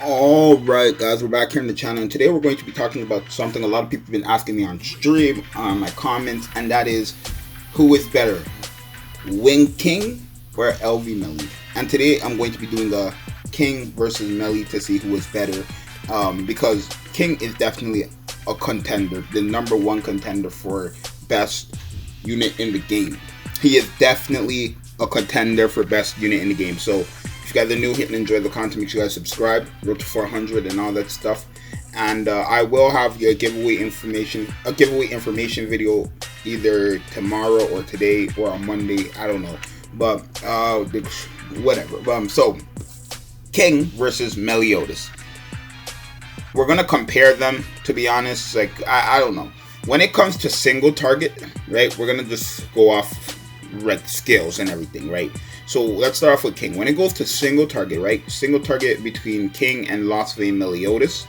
Alright guys, we're back here on the channel, and today we're going to be talking about something a lot of people have been asking me on stream, on my comments, and that is, who is better, Wing King or LV Melly? And today I'm going to be doing the King versus Melly to see who is better, because King is definitely a contender, the number one contender for best unit in the game. He is definitely a contender for best unit in the game. So if you guys are new here and enjoy the content, make sure you guys subscribe, road to 400 and all that stuff. And I will have your giveaway information video either tomorrow or today or on Monday. I don't know, but whatever. So King versus Meliodas. We're gonna compare them. To be honest, like I don't know. When it comes to single target, right? We're gonna just go off like skills and everything, right? So let's start off with King. When it goes to single target, right? Single target between King and Lost Vein Meliodas,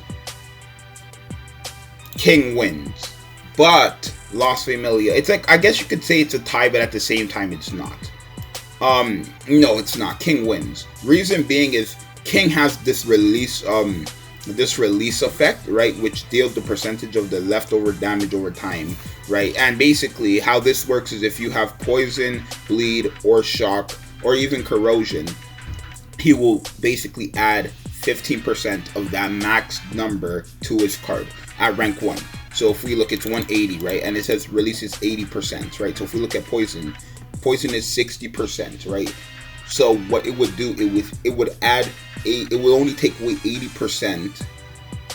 King wins. But Lost Vein Meliodas, it's like, I guess you could say it's a tie, but at the same time it's not. No, it's not. King wins. Reason being is King has this release effect, right, which deals the percentage of the leftover damage over time, right? And basically how this works is if you have poison, bleed, or shock, or even corrosion, he will basically add 15% of that max number to his card at rank 1. So if we look, it's 180, right? And it says releases 80%, right? So if we look at poison is 60%, right? So what it would do, it would only take away 80%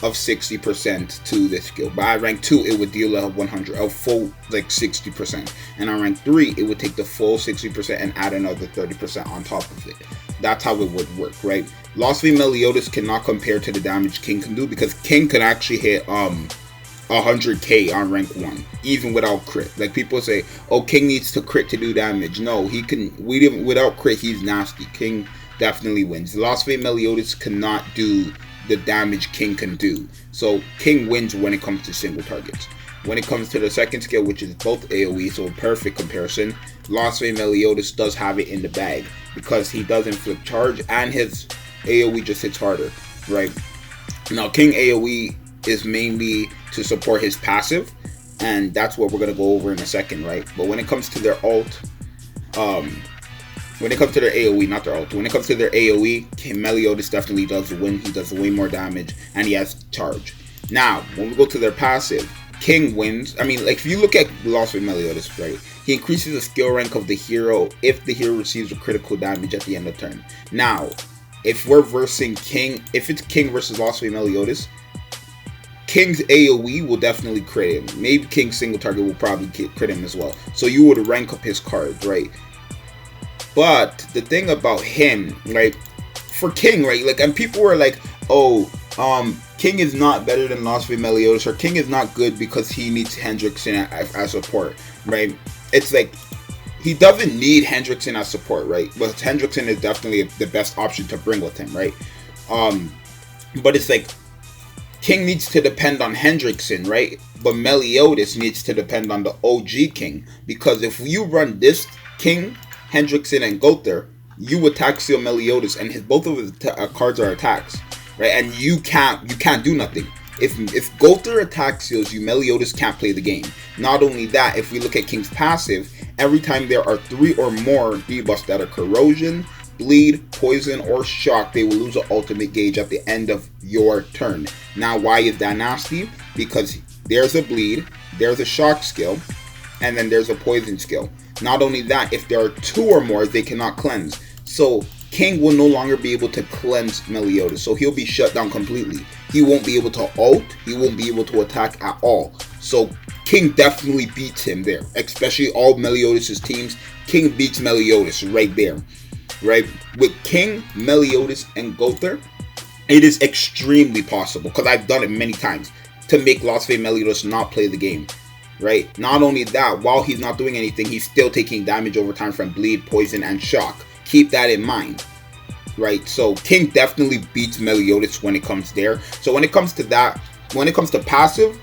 of 60% to this skill. But at rank 2, it would deal a 100, a full like 60%. And on rank 3, it would take the full 60% and add another 30% on top of it. That's how it would work, right? Lost Vein Meliodas cannot compare to the damage King can do, because King can actually hit 100k on rank 1 even without crit. Like people say, oh, King needs to crit to do damage. No, he can. Without crit, he's nasty. King definitely wins. Lost Vein Meliodas cannot do the damage King can do, so King wins when it comes to single targets. When it comes to the second skill, which is both AoE, so a perfect comparison, Lost Vein Meliodas does have it in the bag because he does inflict charge and his AoE just hits harder, right? Now King AoE is mainly to support his passive, and that's what we're going to go over in a second, right? But when it comes to their ult, when it comes to their AoE, not their ult, when it comes to their AoE, Meliodas definitely does win. He does way more damage, and he has charge. Now, when we go to their passive, King wins. I mean, like, if you look at Lost Vein Meliodas, right, he increases the skill rank of the hero if the hero receives a critical damage at the end of turn. Now, if we're versing King, if it's King versus Lost Vein Meliodas, King's AoE will definitely crit him. Maybe King's single target will probably crit him as well. So you would rank up his cards, right? But the thing about him, right, for King, right, like, and people were like, oh, King is not better than Lost Vein Meliodas, or King is not good because he needs Hendrickson as support, right? It's like, he doesn't need Hendrickson as support, right? But Hendrickson is definitely the best option to bring with him, right? But it's like, King needs to depend on Hendrickson, right? But Meliodas needs to depend on the OG King, because if you run this King, Hendrickson, and Gowther, you attack seal Meliodas, and both of his cards are attacks, right? And you can't do nothing. If Gowther attack seals you, Meliodas can't play the game. Not only that, if we look at King's passive, every time there are 3 or more debuffs that are corrosion, bleed, poison, or shock, they will lose an ultimate gauge at the end of your turn. Now, why is that nasty? Because there's a bleed, there's a shock skill, and then there's a poison skill. Not only that, if there are 2 or more, they cannot cleanse. So King will no longer be able to cleanse Meliodas, so he'll be shut down completely. He won't be able to ult, he won't be able to attack at all. So King definitely beats him there, especially all Meliodas' teams. King beats Meliodas right there, right? With King, Meliodas, and Gowther, it is extremely possible, because I've done it many times, to make Lost Vein Meliodas not play the game, right? Not only that, while he's not doing anything, he's still taking damage over time from bleed, poison, and shock. Keep that in mind, right? So King definitely beats Meliodas when it comes there. So when it comes to that, when it comes to passive,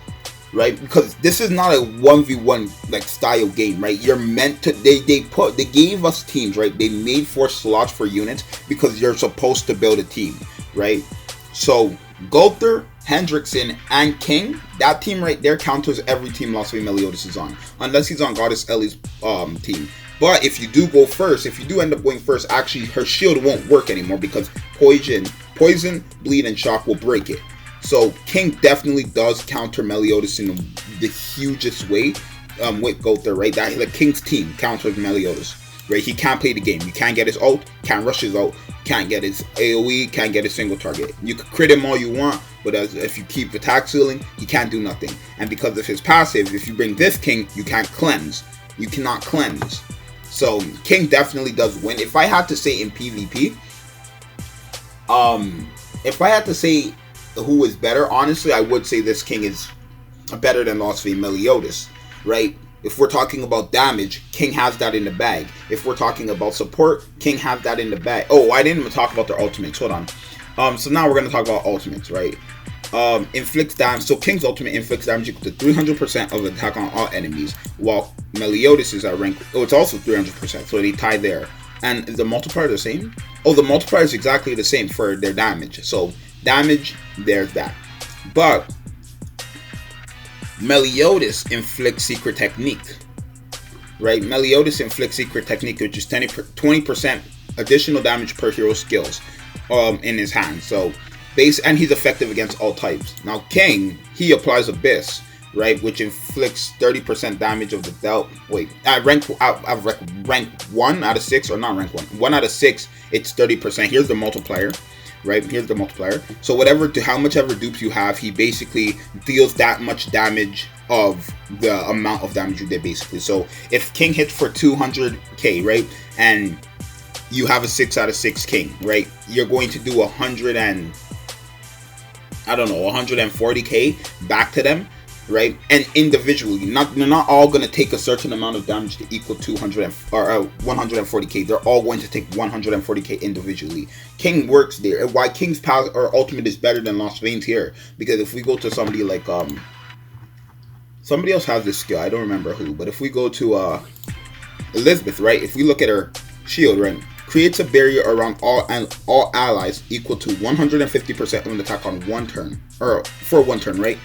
right? Because this is not a 1v1 like style game, right? You're meant to, they gave us teams, right? They made 4 slots for units because you're supposed to build a team, right? So Gulter, Hendrickson, and King, that team right there counters every team Lost Meliodas is on, unless he's on Goddess Ellie's team. But if you do go first, if you do end up going first, actually her shield won't work anymore because poison, bleed, and shock will break it. So King definitely does counter Meliodas in the hugest way with Gulter, right? That like King's team counters Meliodas, right? He can't play the game. You can't get his ult, can't rush his ult, can't get his AoE, can't get his single target. You could crit him all you want, but if you keep attack ceiling, he can't do nothing. And because of his passive, if you bring this King, you can't cleanse. You cannot cleanse. So King definitely does win. If I had to say in PvP, if I had to say who is better, honestly, I would say this King is better than Lost Meliodas, right? If we're talking about damage, King has that in the bag. If we're talking about support, King has that in the bag. Oh, I didn't even talk about their ultimates. Hold on. So now we're going to talk about ultimates, right? Inflicts damage. So King's ultimate inflicts damage equal to 300% of attack on all enemies, while Meliodas is at rank. Oh, it's also 300%. So they tie there. And is the multiplier the same? Oh, the multiplier is exactly the same for their damage. So damage, there's that. But Meliodas inflicts secret technique, right? Meliodas inflicts secret technique, which is 20% additional damage per hero skills in his hand. So and he's effective against all types. Now King, he applies Abyss, right, which inflicts 30% damage of the dealt. Wait, at rank 1 out of 6, or not rank 1 out of 6, it's 30%. Here's the multiplier. Right, here's the multiplier. So how much ever dupes you have, he basically deals that much damage of the amount of damage you did, basically. So if King hits for 200k, right, and you have a 6 out of 6 King, right, you're going to do 140k back to them, right? And individually, they're not all going to take a certain amount of damage to equal 140k. They're all going to take 140k individually. King works there. And why King's power or ultimate is better than Lost Veins here? Because if we go to somebody like somebody else has this skill, I don't remember who, but if we go to Elizabeth, right? If we look at her shield, right? Creates a barrier around all allies equal to 150% when attack on one turn, or for one turn, right?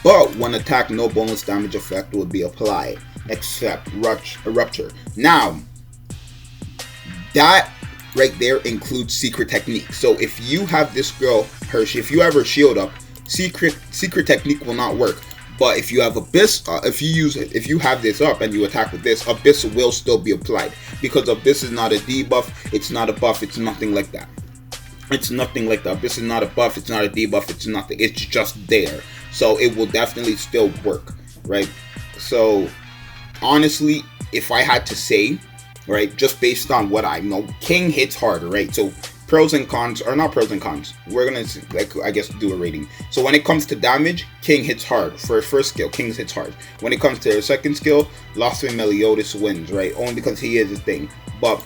But when attacked, no bonus damage effect would be applied, except rupture. Now, that right there includes secret technique. So if you have this girl, Hershey, if you have her shield up, secret technique will not work. But if you have Abyss, if you have this up and you attack with this, Abyss will still be applied. Because Abyss is not a debuff, it's not a buff, it's nothing like that. It's nothing like that. Abyss is not a buff, it's not a debuff, it's nothing. It's just there. So it will definitely still work, right? So honestly, if I had to say, right, just based on what I know, King hits harder, right? So pros and cons, or not pros and cons, we're gonna I guess do a rating. So when it comes to damage, King hits hard. For his first skill, King hits hard. When it comes to his second skill, Lost Meliodas wins, right? Only because he is his thing. But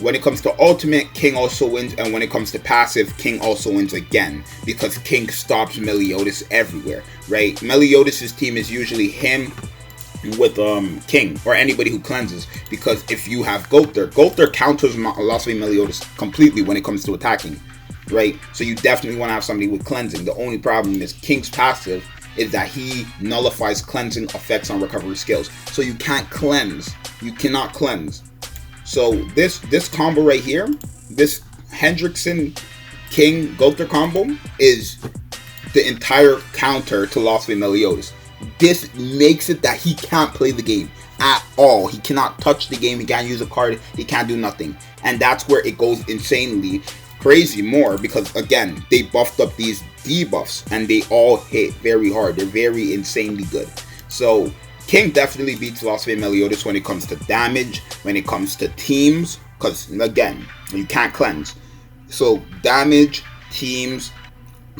when it comes to ultimate, King also wins, and when it comes to passive, King also wins again, because King stops Meliodas everywhere, right? Meliodas' team is usually him with King, or anybody who cleanses, because if you have Gulter counters Lost Meliodas completely when it comes to attacking, right? So you definitely want to have somebody with cleansing. The only problem is King's passive is that he nullifies cleansing effects on recovery skills, so you can't cleanse. You cannot cleanse. So this combo right here, this Hendrickson King Gulter combo, is the entire counter to Lost Meliodas. This makes it that he can't play the game at all. He cannot touch the game. He can't use a card. He can't do nothing. And that's where it goes insanely crazy more, because again, they buffed up these debuffs and they all hit very hard. They're very insanely good. So King definitely beats Lost Meliodas when it comes to damage, when it comes to teams, because again, you can't cleanse. So damage, teams,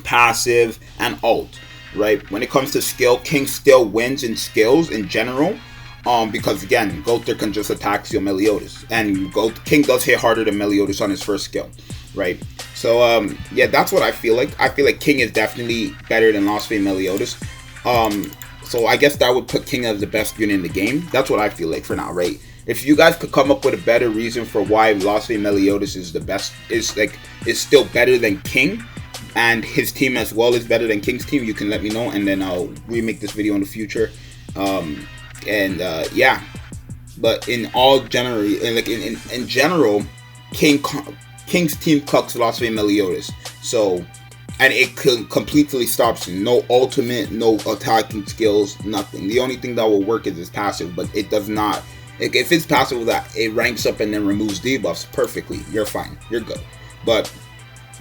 passive, and ult, right? When it comes to skill, King still wins in skills in general, because again, Gulter can just attack Seal Meliodas, and King does hit harder than Meliodas on his first skill, right? So yeah, that's what I feel like. I feel like King is definitely better than Lost Meliodas. So I guess that would put King as the best unit in the game. That's what I feel like for now, right? If you guys could come up with a better reason for why Lost Meliodas is the best, is still better than King, and his team as well is better than King's team, you can let me know, and then I'll remake this video in the future. Yeah, but in all generally, like in general, King's team cucks Philosophy and Meliodas. So, and it completely stops him. No ultimate, no attacking skills, nothing. The only thing that will work is his passive, but it does not. Like, if it's passive that it ranks up and then removes debuffs perfectly, you're fine, you're good. But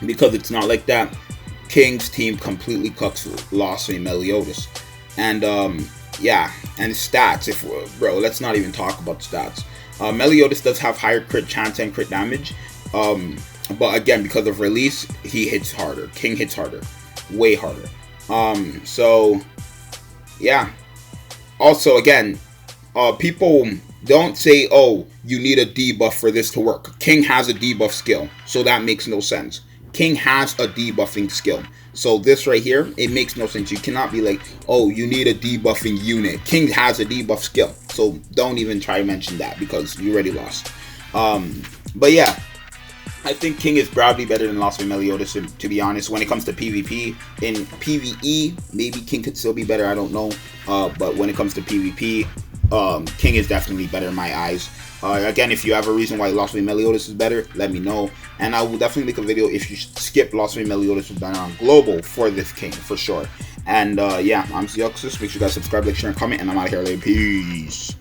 because it's not like that, King's team completely cucks Philosophy and Meliodas. And yeah, and stats. Bro, let's not even talk about stats. Meliodas does have higher crit chance and crit damage. But again, because of release, he hits harder. King hits harder, way harder. So yeah. Also, again, people don't say, oh, you need a debuff for this to work. King has a debuff skill, so that makes no sense. King has a debuffing skill. So this right here, it makes no sense. You cannot be like, oh, you need a debuffing unit. King has a debuff skill. So don't even try to mention that because you already lost. But yeah, I think King is probably better than Philosophy and Meliodas, to be honest. When it comes to PvP, in PvE, maybe King could still be better, I don't know. But when it comes to PvP, King is definitely better in my eyes. Again, if you have a reason why Philosophy and Meliodas is better, let me know. And I will definitely make a video if you skip Philosophy and Meliodas was better on Global for this King, for sure. And yeah, I'm Zeoxys. Make sure you guys subscribe, like, share, and comment. And I'm out of here later. Peace.